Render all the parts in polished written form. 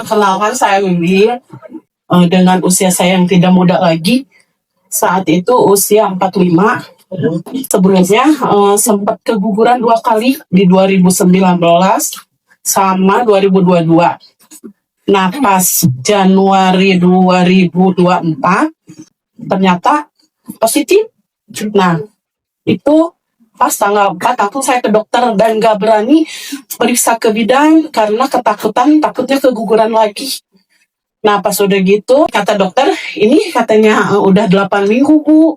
Perkenalkan saya Windy, dengan usia saya yang tidak muda lagi. Saat itu usia 45. Sebelumnya sempat keguguran 2 kali di 2019 sama 2022. Nah, pas Januari 2024 ternyata positif. Nah, itu pas tanggal 4 aku saya ke dokter dan gak berani periksa ke bidan karena takutnya keguguran lagi. Nah, pas udah gitu kata dokter ini katanya udah 8 minggu Bu.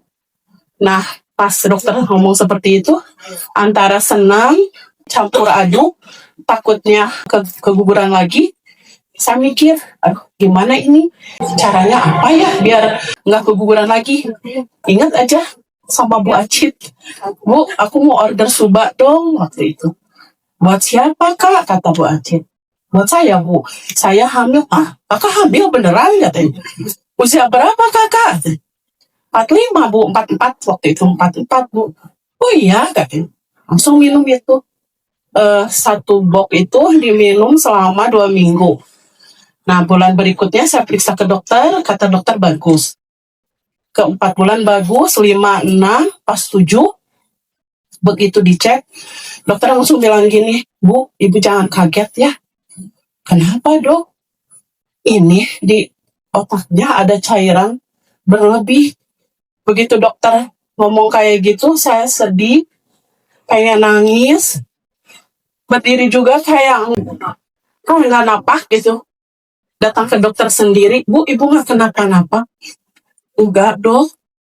Nah, pas dokter ngomong seperti itu, antara senang campur aduk takutnya keguguran lagi, saya mikir, aduh gimana ini caranya apa ya biar nggak keguguran lagi. Ingat aja sama Bu Acit, Bu aku mau order suba dong waktu itu. Buat siapa Kak? Kata Bu Acit. Buat saya Bu, saya hamil. Ah kakak hamil beneran katanya. Usia berapa kakak? 45 Bu, 44 waktu itu, 44 Bu. Oh iya katanya. Langsung minum itu. Satu box itu diminum selama 2 minggu. Nah, bulan berikutnya saya periksa ke dokter, kata dokter bagus. Ke 4 bulan bagus, 5, 6, pas 7. Begitu dicek, dokter langsung bilang gini, Bu, ibu jangan kaget ya. Kenapa dok? Ini di otaknya ada cairan berlebih. Begitu dokter ngomong kayak gitu, saya sedih, pengen nangis. Berdiri juga kayak nggak napak gitu. Datang ke dokter sendiri, Bu, ibu nggak kenapa-napa? Enggak dok.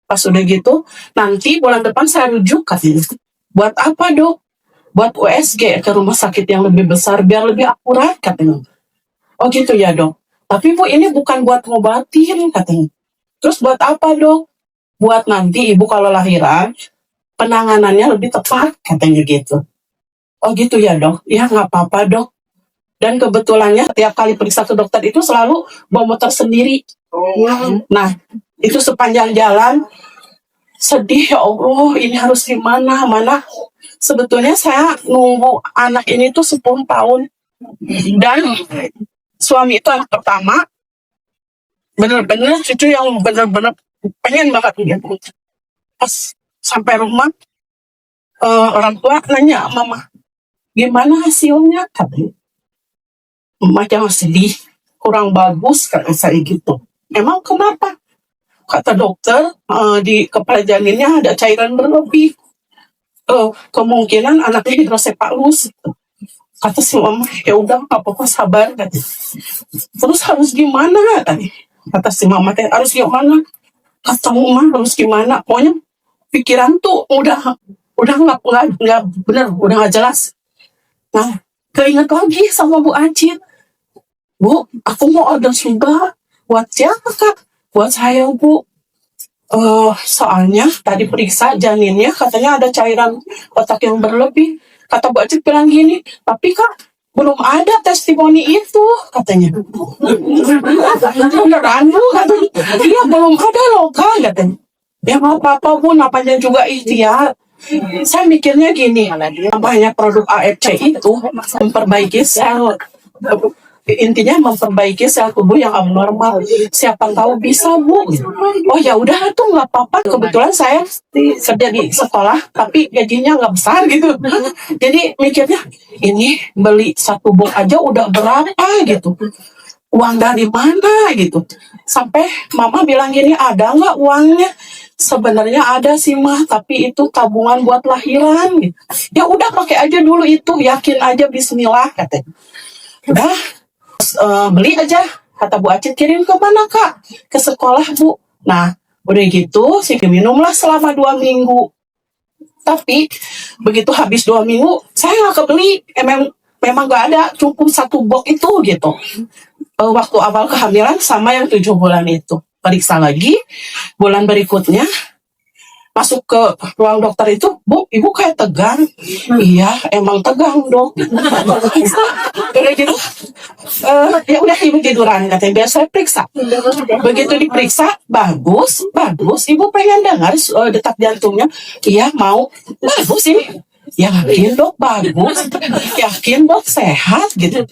Pas udah gitu, nanti bulan depan saya rujuk katanya. Buat apa dok? Buat USG ke rumah sakit yang lebih besar biar lebih akurat katanya. Oh gitu ya dok. Tapi Bu ini bukan buat ngobatin katanya. Terus buat apa dok? Buat nanti ibu kalau lahiran penanganannya lebih tepat katanya gitu. Oh gitu ya dok. Ya nggak apa-apa dok. Dan kebetulannya tiap kali periksa ke dokter itu selalu bawa motor sendiri. Nah, itu sepanjang jalan sedih, ya Allah, ini harus gimana, mana. Sebetulnya saya nunggu anak ini tuh 10 tahun. Dan suami itu anak pertama, bener-bener cucu yang bener-bener pengen banget gitu. Pas sampai rumah, orang tua nanya, Mama, gimana hasilnya? Katanya. Mama jangan sedih, kurang bagus, kata saya gitu. Emang kenapa? Kata dokter, di kepala janinnya ada cairan berlebih. Kemungkinan anaknya hidrosepalus. Kata si Mama, ya udah nggak apa-apa sabar. Kata. Terus harus gimana? Kata si Mama, harus gimana? Kata Mama harus gimana? Pokoknya pikiran tuh udah nggak bener, udah nggak jelas. Nah, keinget lagi sama Bu Acit. Bu, aku mau order suba. Buat siapa Kak? Buat saya Bu. Soalnya tadi periksa janinnya katanya ada cairan otak yang berlebih. Kata Bu Acit bilang gini, tapi Kak belum ada testimoni itu katanya. Beneran Bu katanya. Iya belum ada loh Kak katanya. Ya nggak apa-apa Bu, namanya juga ikhtiar. Saya mikirnya gini, namanya produk AFC itu memperbaiki sel, intinya memperbaiki sel tubuh yang abnormal. Siapa tahu bisa Bu. Oh ya udah tuh nggak apa-apa. Kebetulan saya kerja di sekolah tapi gajinya nggak besar gitu. Jadi mikirnya ini beli satu box aja udah berapa gitu. Uang dari mana gitu. Sampai Mama bilang gini, ada nggak uangnya? Sebenarnya ada sih Mah, tapi itu tabungan buat lahiran gitu. Ya udah pakai aja dulu itu, yakin aja bismillah katanya. Udah beli aja, kata Bu Acit, kirim ke mana Kak? Ke sekolah Bu. Nah udah gitu sih minumlah selama 2 minggu. Tapi begitu habis 2 minggu saya nggak kebeli, memang nggak ada, cukup satu box itu gitu. Waktu awal kehamilan sama yang 7 bulan itu. Periksa lagi, bulan berikutnya masuk ke ruang dokter itu, Bu, ibu kayak tegang. Iya, emang tegang dok. Udah gitu, ya udah ibu tiduran katanya, biar saya periksa. Begitu diperiksa, bagus, ibu pengen dengar detak jantungnya. Iya mau, bagus ini. Yakin dok bagus, yakin dok sehat gitu.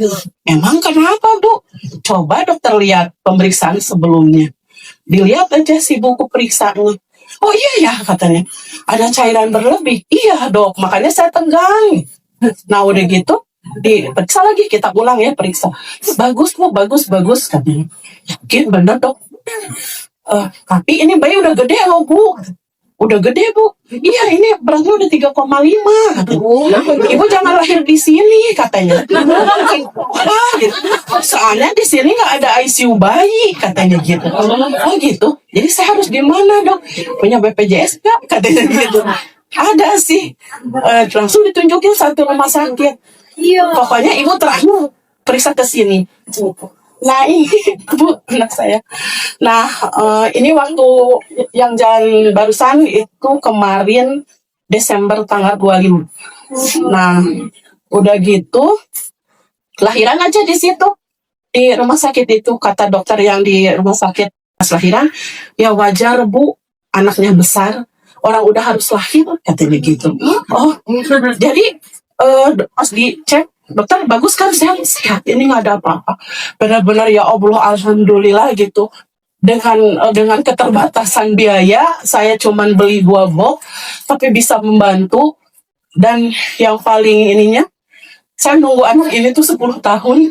Emang kenapa bu? Coba dokter lihat pemeriksaan sebelumnya. Dilihat aja si buku periksaannya. Oh iya ya katanya, ada cairan berlebih. Iya dok, makanya saya tegang. Nah udah gitu, diperiksa lagi, kita ulang ya periksa. Bagus bu, bagus katanya. Yakin bener dok? Tapi ini bayi udah gede loh bu. Udah gede bu. Iya ini beratnya udah 3,5 katanya. Ibu jangan lahir di sini katanya. Gitu. Soalnya di sini nggak ada ICU bayi katanya gitu. Oh gitu. Jadi saya harus di mana dok? Punya BPJS nggak katanya gitu. Ada sih. Langsung ditunjukin satu rumah sakit. Pokoknya ibu terakhir periksa ke sini. Nah ini bu anak saya. Nah ini waktu yang jalan barusan itu kemarin Desember tanggal 25. Nah udah gitu lahiran aja di situ di rumah sakit itu, kata dokter yang di rumah sakit pas lahiran, ya wajar bu, anaknya besar, orang udah harus lahir katanya gitu. Oh jadi pas dicek dokter bagus kan, sehat ini nggak ada apa-apa. Benar-benar ya Allah alhamdulillah gitu. Dengan keterbatasan biaya saya cuman beli 2 box tapi bisa membantu. Dan yang paling ininya, saya nunggu anak ini tuh 10 tahun.